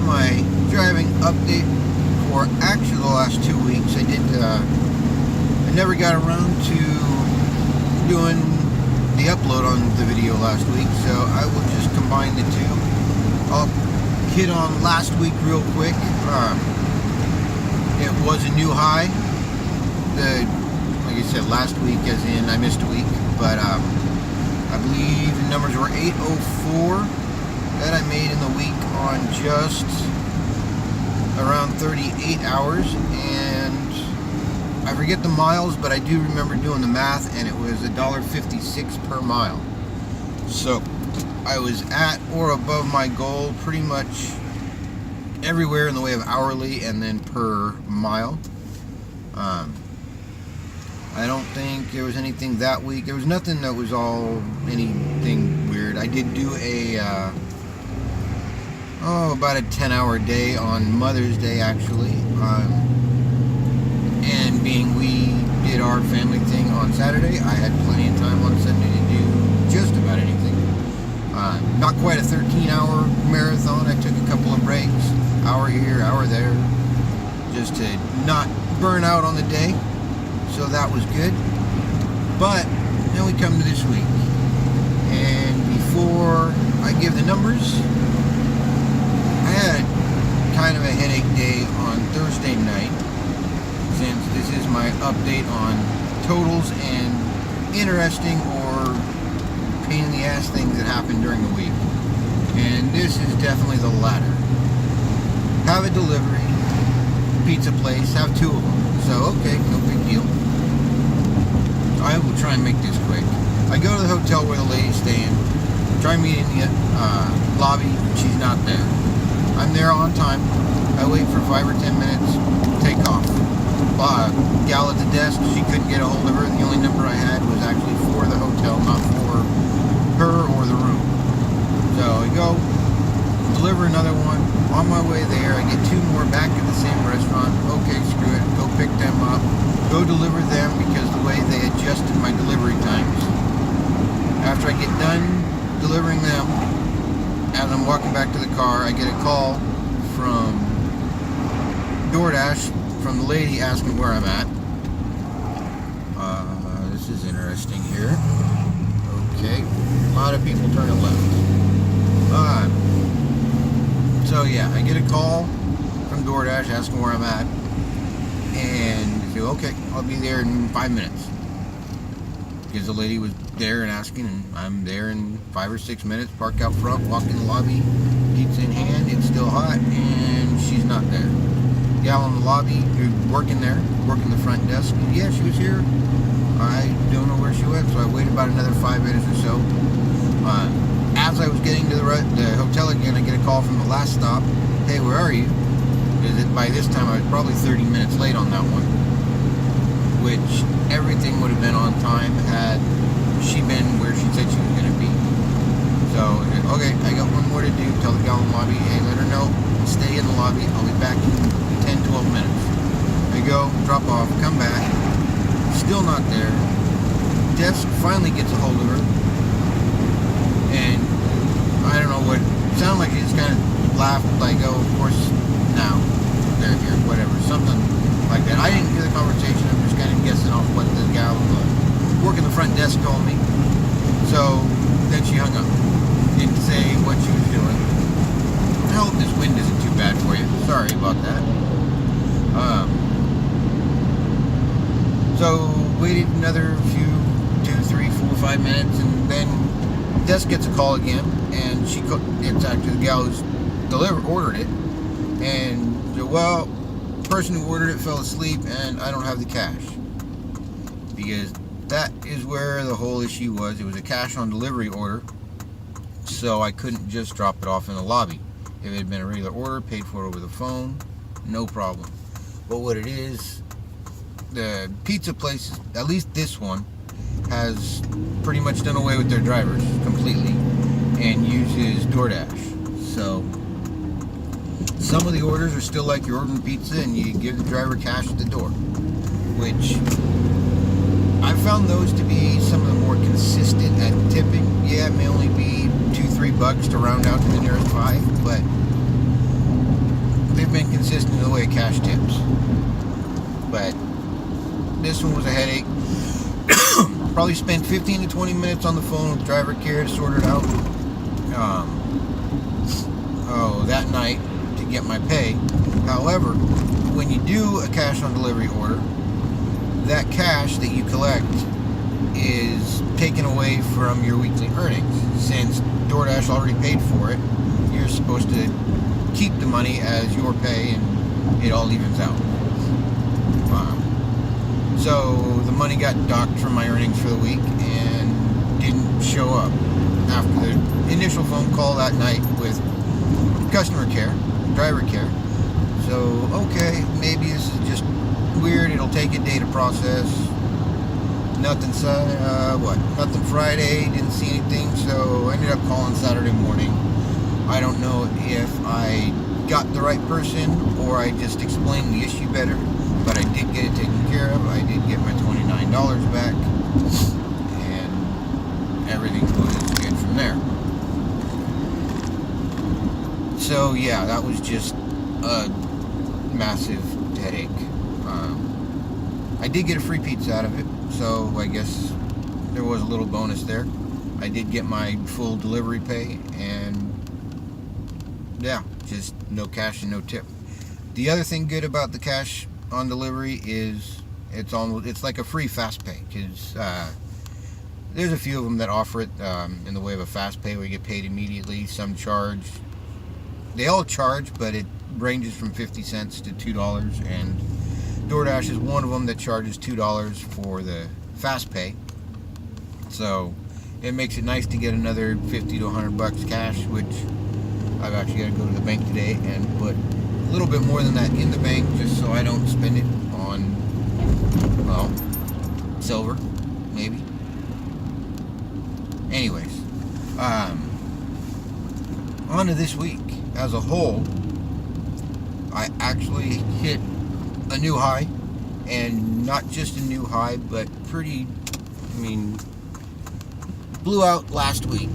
my driving update for actually the last 2 weeks. I never got around to doing the upload on the video last week, so I will just combine the two. I'll hit on last week real quick. It was a new high. Like I said, last week, as in I missed a week, but I believe the numbers were 804 that I made in the week on just around 38 hours, and I forget the miles, but I do remember doing the math, and it was $1.56 per mile. So I was at or above my goal pretty much everywhere in the way of hourly and then per mile. I don't think there was anything that week. There was nothing that was anything weird. I did do about a 10-hour day on Mother's Day, actually. And being we did our family thing on Saturday, I had plenty of time on Sunday to do just about anything. Not quite a 13-hour marathon. I took a couple of breaks, hour here, hour there, just to not burn out on the day. So that was good. But then we come to this week, and before I give the numbers, I had kind of a headache day on Thursday night, since this is my update on totals and interesting or pain in the ass things that happened during the week. And this is definitely the latter. Have a delivery, pizza place, have two of them. So, okay, no big deal. I will try and make this quick. I go to the hotel where the lady's staying, try meeting the lobby, she's not there. I'm there on time. I wait for 5 or 10 minutes, take off. Gal at the desk, she couldn't get a hold of her. The only number I had was actually for the hotel, not for her or the room. So I go, deliver another one. On my way there, I get two more back at the same restaurant. Okay, screw it. Go pick them up. Go deliver them, because the way they adjusted my delivery times. After I get done delivering them, as I'm walking back to the car, I get a call from Doordash from the lady asking where I'm at. This is interesting here. Okay, a lot of people turning left. So yeah, I get a call from Doordash asking where I'm at, and I say, okay, I'll be there in 5 minutes, because the lady was there and asking, and I'm there in 5 or 6 minutes. Park out front, walk in the lobby, pizza in hand, it's still hot, and she's not there. Gal in the lobby, working there, working the front desk, and yeah, she was here. I don't know where she went, so I waited about another 5 minutes or so. As I was getting to the hotel again, I get a call from the last stop. Hey, where are you? Because by this time I was probably 30 minutes late on that one, which everything would have been on time had she been where she said she was going to be. So, okay, I got one more to do. Tell the gal in the lobby, hey, let her know, stay in the lobby, I'll be back in 10, 12 minutes. I go, drop off, come back, still not there. Desk finally gets a hold of her, and I don't know what, it sounded like she just kind of laughed, like, oh, of course, now, they're here, whatever, something like that. I didn't hear the conversation, I'm just kind of guessing off what the gal working the front desk told me. So, then she hung up, didn't say what she was doing. I hope this wind isn't too bad for you, sorry about that. So, waited another few, 2, 3, 4, 5 minutes, and then desk gets a call again, and it's actually the gal who's ordered it, and well, the person who ordered it fell asleep, and I don't have the cash, because that is where the whole issue was. It was a cash on delivery order, so I couldn't just drop it off in the lobby. If it had been a regular order, paid for it over the phone, no problem. But what it is, the pizza place, at least this one, has pretty much done away with their drivers completely and uses DoorDash. So some of the orders are still like you're ordering pizza and you give the driver cash at the door, which I found those to be some of the more consistent at tipping. Yeah, it may only be $2-3 to round out to the nearest 5, but they've been consistent in the way of cash tips. But this one was a headache. Probably spent 15 to 20 minutes on the phone with driver care to sort it out. That night to get my pay. However, when you do a cash on delivery order, that cash that you collect is taken away from your weekly earnings. Since DoorDash already paid for it, you're supposed to keep the money as your pay, and it all evens out. So the money got docked from my earnings for the week and didn't show up after the initial phone call that night with customer care, driver care. So, okay, maybe this is just weird. It'll take a day to process. Nothing Friday, didn't see anything, so I ended up calling Saturday morning. I don't know if I got the right person or I just explained the issue better, but I did get it taken care of. I did get my $29 back, and everything was good from there. So yeah, that was just a massive headache. I did get a free pizza out of it, so I guess there was a little bonus there. I did get my full delivery pay, and yeah, just no cash and no tip. The other thing good about the cash on delivery is it's like a free fast pay, because there's a few of them that offer it in the way of a fast pay where you get paid immediately. Some charge, they all charge, but it ranges from 50 cents to $2, and DoorDash is one of them that charges $2 for the fast pay. So it makes it nice to get another 50 to 100 bucks cash, which I've actually got to go to the bank today and put a little bit more than that in the bank, just so I don't spend it on, well, silver, maybe. Anyways, on to this week. As a whole, I actually hit a new high, and not just a new high, but blew out last week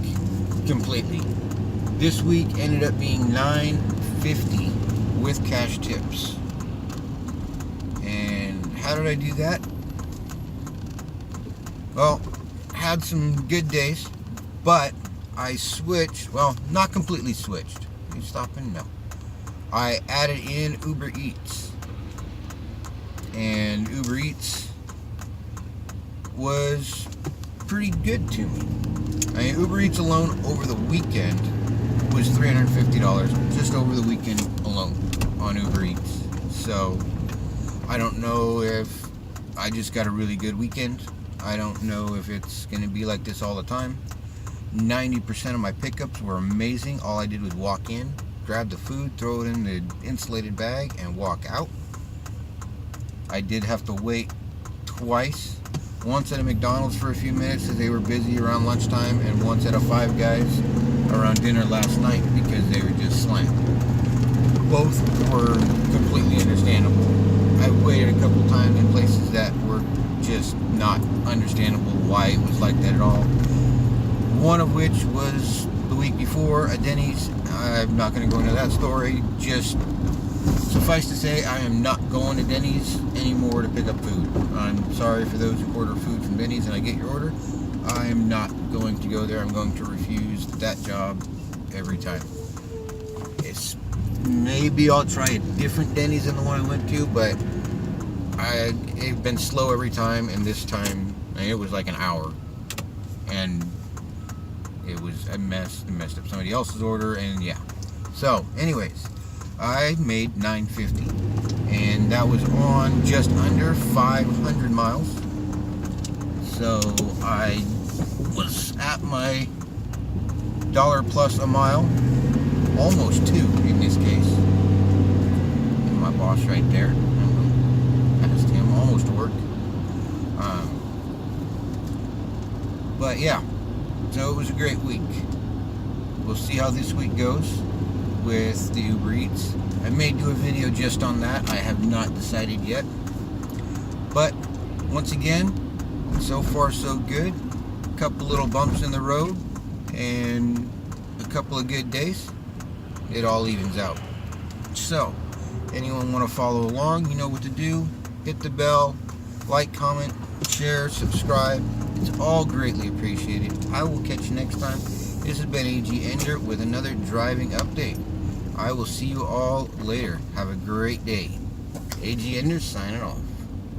completely. This week ended up being $9.50 with cash tips. And how did I do that? Well, had some good days, but I switched, well, not completely switched. Are you stopping? No. I added in UberEATS. And UberEATS was pretty good to me. I mean, UberEATS alone over the weekend was $350, just over the weekend alone on UberEATS. So I don't know if I just got a really good weekend. I don't know if it's going to be like this all the time. 90% of my pickups were amazing. All I did was walk in, grab the food, throw it in the insulated bag, and walk out. I did have to wait twice. Once at a McDonald's for a few minutes because they were busy around lunchtime, and once at a Five Guys around dinner last night because they were just slammed. Both were completely understandable. I waited a couple times in places that were just not understandable why it was like that at all. One of which was the week before, a Denny's. I'm not going to go into that story. Just suffice to say, I am not going to Denny's anymore to pick up food. I'm sorry for those who order food from Denny's and I get your order. I am not going to go there. I'm going to refuse that job every time. Maybe I'll try a different Denny's than the one I went to, but it's been slow every time, and this time, it was like an hour. And it was a mess. It messed up somebody else's order, and yeah. So, anyways, I made $9.50, and that was on just under 500 miles. So I was at my $1 plus a mile, almost $2 in this case. And my boss right there, I'm past him, almost to work. But yeah, so it was a great week. We'll see how this week goes with the UberEATS. I may do a video just on that. I have not decided yet. But once again, so far so good. A couple little bumps in the road and a couple of good days. It all evens out. So Anyone want to follow along, you know what to do. Hit the bell, like, comment, share, subscribe. It's all greatly appreciated. I will catch you next time. This has been A.G. Ender with another driving update. I will see you all later. Have a great day. A.G. Ender signing off.